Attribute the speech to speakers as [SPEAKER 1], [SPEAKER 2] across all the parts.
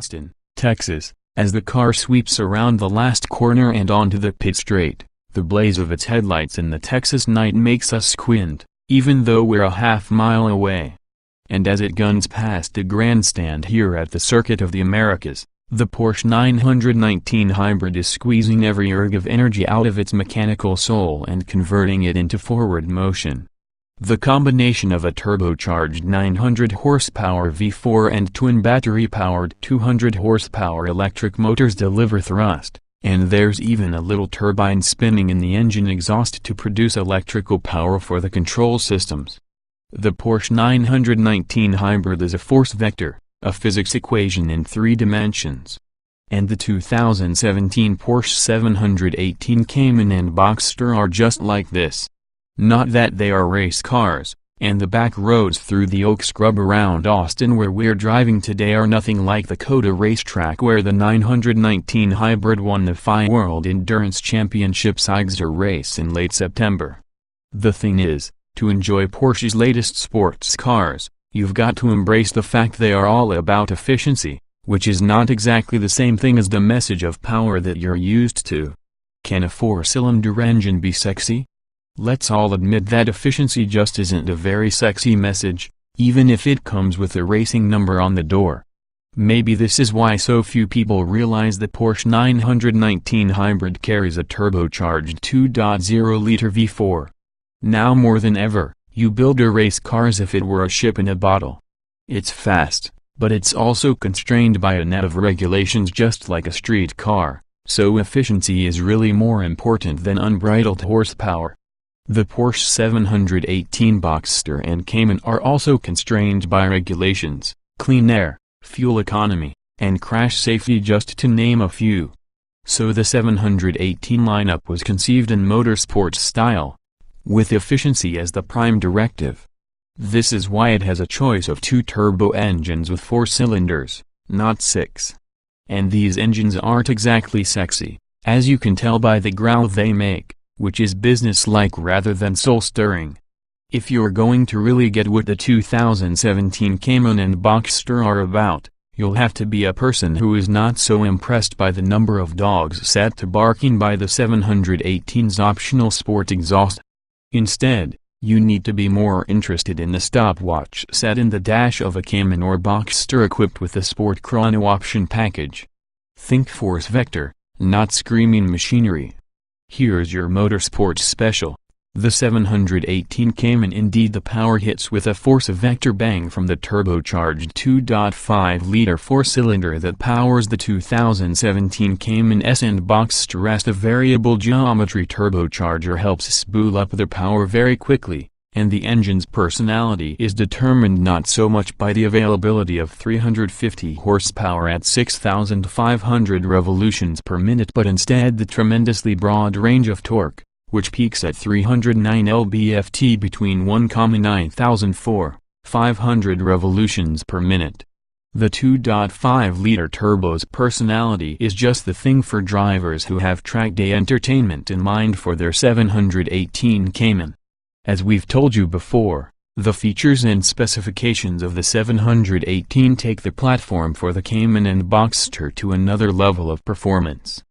[SPEAKER 1] Austin, Texas, as the car sweeps around the last corner and onto the pit straight. The blaze of its headlights in the Texas night makes us squint, even though we're a half-mile away. And as it guns past the grandstand here at the Circuit of the Americas, the Porsche 919 Hybrid is squeezing every erg of energy out of its mechanical soul and converting it into forward motion. The combination of a turbocharged 900 horsepower V4 and twin battery-powered 200 horsepower electric motors deliver thrust, and there's even a little turbine spinning in the engine exhaust to produce electrical power for the control systems. The Porsche 919 Hybrid is a force vector, a physics equation in 3 dimensions. And the 2017 Porsche 718 Cayman and Boxster are just like this. Not that they are race cars, and the back roads through the oak scrub around Austin where we're driving today are nothing like the COTA racetrack where the 919 Hybrid won the FIA World Endurance Championship's Eidster race in late September. The thing is, to enjoy Porsche's latest sports cars, you've got to embrace the fact they are all about efficiency, which is not exactly the same thing as the message of power that you're used to. Can a 4-cylinder engine be sexy? Let's all admit that efficiency just isn't a very sexy message, even if it comes with a racing number on the door. Maybe this is why so few people realize the Porsche 919 Hybrid carries a turbocharged 2.0-liter V4. Now more than ever, you build a race car as if it were a ship in a bottle. It's fast, but it's also constrained by a net of regulations just like a street car, so efficiency is really more important than unbridled horsepower. The Porsche 718 Boxster and Cayman are also constrained by regulations, clean air, fuel economy, and crash safety just to name a few. So the 718 lineup was conceived in motorsports style, with efficiency as the prime directive. This is why it has a choice of 2 turbo engines with 4 cylinders, not 6. And these engines aren't exactly sexy, as you can tell by the growl they make, which is business-like rather than soul-stirring. If you're going to really get what the 2017 Cayman and Boxster are about, you'll have to be a person who is not so impressed by the number of dogs set to barking by the 718's optional sport exhaust. Instead, you need to be more interested in the stopwatch set in the dash of a Cayman or Boxster equipped with the Sport Chrono option package. Think force vector, not screaming machinery. Here's your motorsports special. The 718 Cayman, indeed the power hits with a force vector bang from the turbocharged 2.5-liter 4-cylinder that powers the 2017 Cayman S and Boxster S. The variable geometry turbocharger helps spool up the power very quickly, and the engine's personality is determined not so much by the availability of 350 horsepower at 6,500 revolutions per minute but instead the tremendously broad range of torque, which peaks at 309 lb-ft between 1,904,500 revolutions per minute. The 2.5-liter turbo's personality is just the thing for drivers who have track day entertainment in mind for their 718 Cayman. As we've told you before, the features and specifications of the 718 take the platform for the Cayman and Boxster to another level of performance.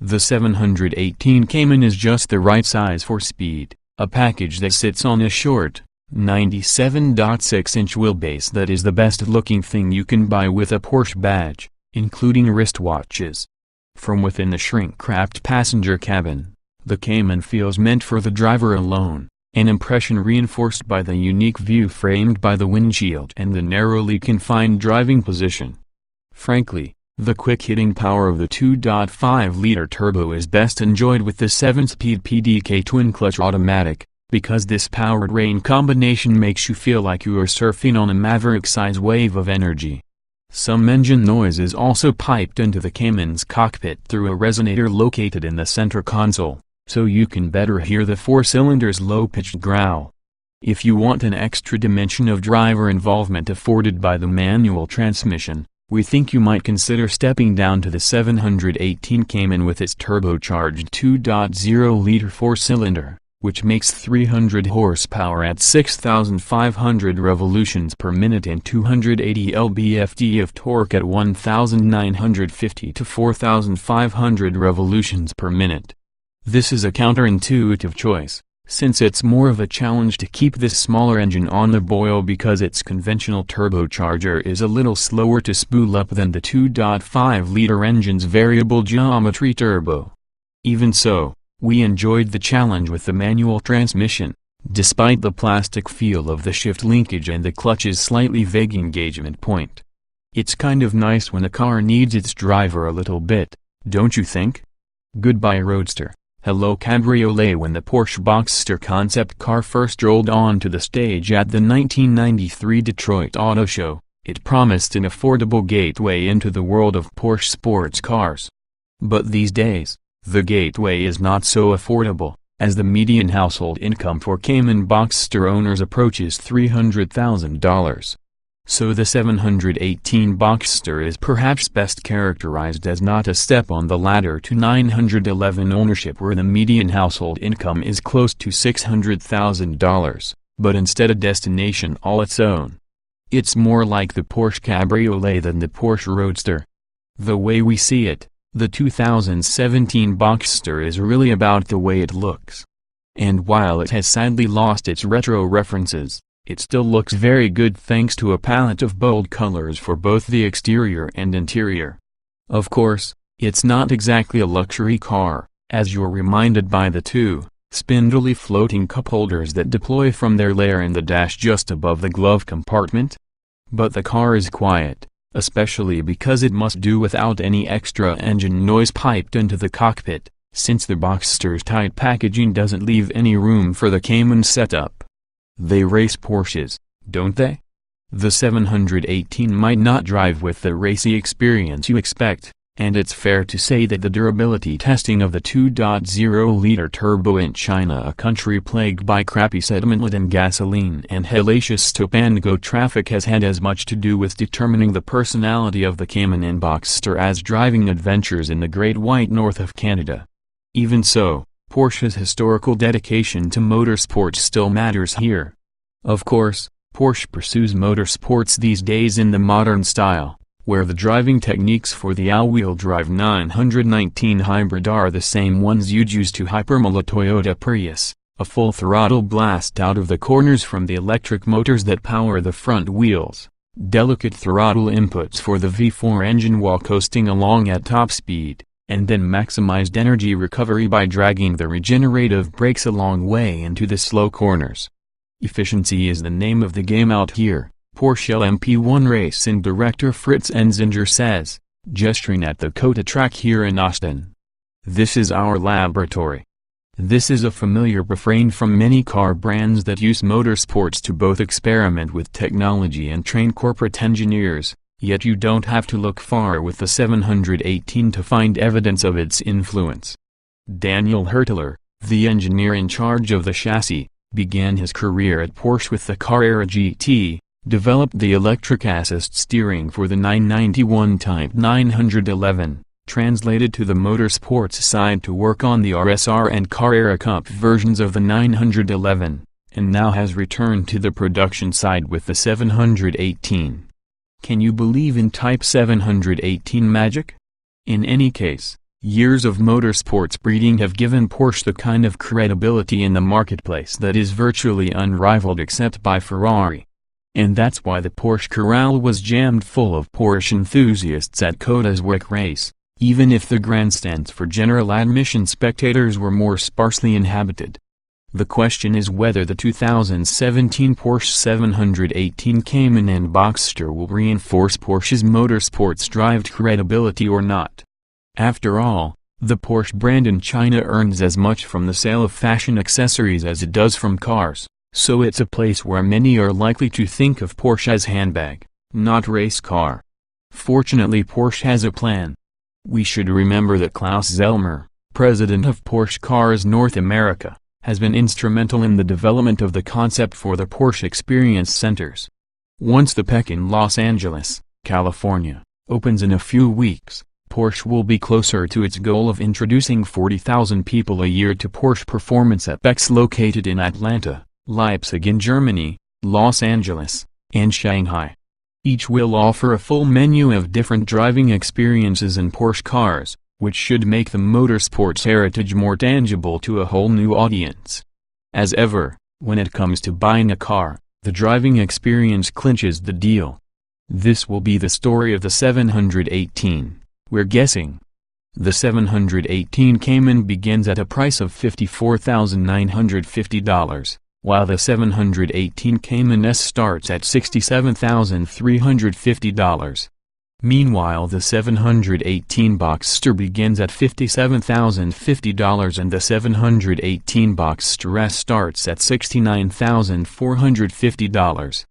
[SPEAKER 1] The 718 Cayman is just the right size for speed, a package that sits on a short, 97.6-inch wheelbase that is the best-looking thing you can buy with a Porsche badge, including wristwatches. From within the shrink-wrapped passenger cabin, the Cayman feels meant for the driver alone. An impression reinforced by the unique view framed by the windshield and the narrowly confined driving position. Frankly, the quick-hitting power of the 2.5-liter turbo is best enjoyed with the 7-speed PDK twin-clutch automatic, because this power-drain combination makes you feel like you are surfing on a Maverick-size wave of energy. Some engine noise is also piped into the Cayman's cockpit through a resonator located in the center console, so you can better hear the 4-cylinder's low-pitched growl. If you want an extra dimension of driver involvement afforded by the manual transmission, we think you might consider stepping down to the 718 Cayman with its turbocharged 2.0-liter 4-cylinder. which makes 300 horsepower at 6,500 revolutions per minute and 280 lb-ft of torque at 1,950 to 4,500 revolutions per minute. This is a counterintuitive choice, since it's more of a challenge to keep this smaller engine on the boil because its conventional turbocharger is a little slower to spool up than the 2.5-liter engine's variable geometry turbo. Even so, we enjoyed the challenge with the manual transmission, despite the plastic feel of the shift linkage and the clutch's slightly vague engagement point. It's kind of nice when a car needs its driver a little bit, don't you think? Goodbye Roadster, hello Cabriolet. When the Porsche Boxster concept car first rolled onto the stage at the 1993 Detroit Auto Show, it promised an affordable gateway into the world of Porsche sports cars. But these days, the gateway is not so affordable, as the median household income for Cayman Boxster owners approaches $300,000. So the 718 Boxster is perhaps best characterized as not a step on the ladder to 911 ownership where the median household income is close to $600,000, but instead a destination all its own. It's more like the Porsche Cabriolet than the Porsche Roadster. The way we see it, the 2017 Boxster is really about the way it looks. And while it has sadly lost its retro references, it still looks very good thanks to a palette of bold colors for both the exterior and interior. Of course, it's not exactly a luxury car, as you're reminded by the two spindly floating cup holders that deploy from their lair in the dash just above the glove compartment. But the car is quiet, especially because it must do without any extra engine noise piped into the cockpit, since the Boxster's tight packaging doesn't leave any room for the Cayman setup. They race Porsches, don't they? The 718 might not drive with the racy experience you expect, and it's fair to say that the durability testing of the 2.0-liter turbo in China, a country plagued by crappy sediment-laden gasoline and hellacious stop-and-go traffic, has had as much to do with determining the personality of the Cayman and Boxster as driving adventures in the Great White North of Canada. Even so, Porsche's historical dedication to motorsports still matters here. Of course, Porsche pursues motorsports these days in the modern style, where the driving techniques for the all-wheel drive 919 hybrid are the same ones you'd use to hypermole a Toyota Prius, a full throttle blast out of the corners from the electric motors that power the front wheels, delicate throttle inputs for the V4 engine while coasting along at top speed, and then maximized energy recovery by dragging the regenerative brakes a long way into the slow corners. Efficiency is the name of the game out here, Porsche LMP1 racing director Fritz Enzinger says, gesturing at the COTA track here in Austin. This is our laboratory. This is a familiar refrain from many car brands that use motorsports to both experiment with technology and train corporate engineers, yet you don't have to look far with the 718 to find evidence of its influence. Daniel Hertler, the engineer in charge of the chassis, began his career at Porsche with the Carrera GT, developed the electric assist steering for the 991 Type 911, translated to the motorsports side to work on the RSR and Carrera Cup versions of the 911, and now has returned to the production side with the 718. Can you believe in Type 718 magic? In any case, years of motorsports breeding have given Porsche the kind of credibility in the marketplace that is virtually unrivaled except by Ferrari. And that's why the Porsche Corral was jammed full of Porsche enthusiasts at COTA's WEC race, even if the grandstands for general admission spectators were more sparsely inhabited. The question is whether the 2017 Porsche 718 Cayman and Boxster will reinforce Porsche's motorsports drive credibility or not. After all, the Porsche brand in China earns as much from the sale of fashion accessories as it does from cars. So it's a place where many are likely to think of Porsche as handbag, not race car. Fortunately, Porsche has a plan. We should remember that Klaus Zellmer, president of Porsche Cars North America, has been instrumental in the development of the concept for the Porsche Experience Centers. Once the PEC in Los Angeles, California, opens in a few weeks, Porsche will be closer to its goal of introducing 40,000 people a year to Porsche Performance Apex located in Atlanta, Leipzig in Germany, Los Angeles, and Shanghai. Each will offer a full menu of different driving experiences in Porsche cars, which should make the motorsports heritage more tangible to a whole new audience. As ever, when it comes to buying a car, the driving experience clinches the deal. This will be the story of the 718, we're guessing. The 718 Cayman begins at a price of $54,950, while the 718 Cayman S starts at $67,350. Meanwhile, the 718 Boxster begins at $57,050 and the 718 Boxster S starts at $69,450.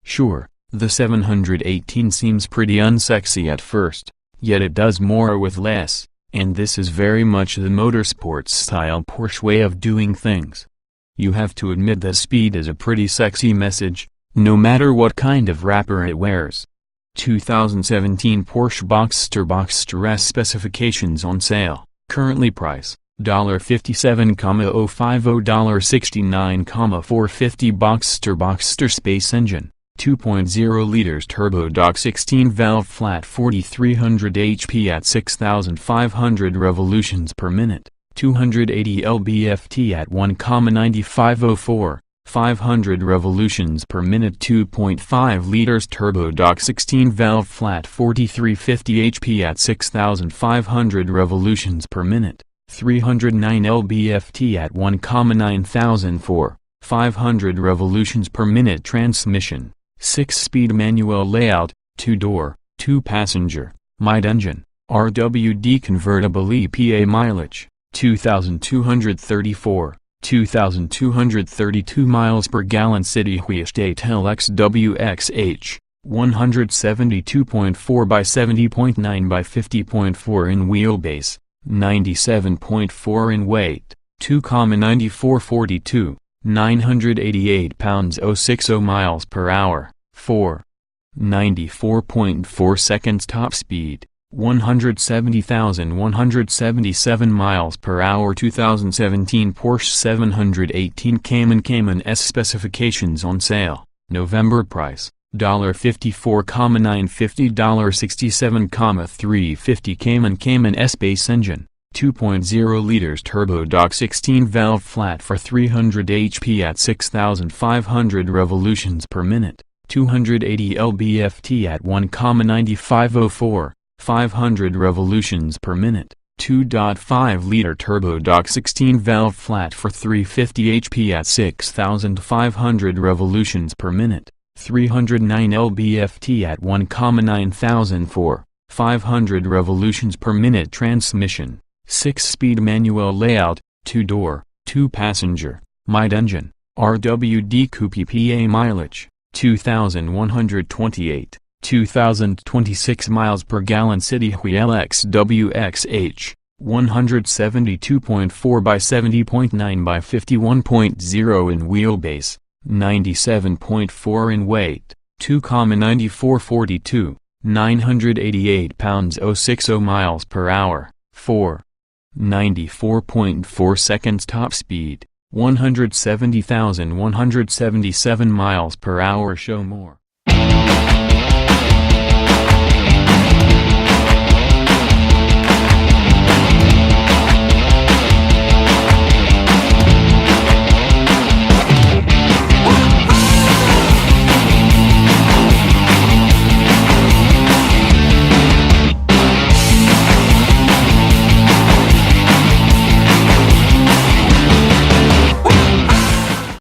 [SPEAKER 1] Sure, the 718 seems pretty unsexy at first, yet it does more with less, and this is very much the motorsports-style Porsche way of doing things. You have to admit that speed is a pretty sexy message, no matter what kind of wrapper it wears. 2017 Porsche Boxster S specifications on sale. Currently price, $57,050, $69,450. Boxster Space Engine, 2.0 liters turbodog 16-valve flat 4300 HP at 6,500 revolutions per minute, 280 lb-ft at 1,9504. 500 revolutions per minute. 2.5 liters turbodog 16-valve flat 4350 HP at 6,500 revolutions per minute, 309 lb-ft at 1,9004, 500 revolutions per minute. Transmission, 6-speed manual layout, 2-door, 2-passenger, mid-engine, RWD convertible. EPA mileage, 2,234. 2,232 miles per gallon. City Estate LXWXH, 172.4 by 70.9 by 50.4 in wheelbase, 97.4 in weight, 2,9442, 988 pounds. 060 miles per hour, 94.4 seconds. Top speed, 170,177 miles per hour. 2017 Porsche 718 Cayman S specifications on sale. November price, $54,950, $67,350. Cayman S Space Engine, 2.0 liters turbodog 16-valve flat for 300 HP at 6,500 revolutions per minute, 280 lb-ft at 1,9504. 500 revolutions per minute, 2.5-liter turbodog 16-valve flat for 350 HP at 6,500 revolutions per minute, 309 lb-ft at 1,9004, 500 revolutions per minute. Transmission, 6-speed manual layout, 2-door, 2-passenger, mid-engine, RWD coupe. EPA mileage, 2,128. 2,026 miles per gallon. City LXWXH, 172.4 by 70.9 by 51.0 in wheelbase, 97.4 in weight, 2,9442, 988 pounds. 060 miles per hour, 94.4 seconds. Top speed, 170,177 miles per hour. Show more.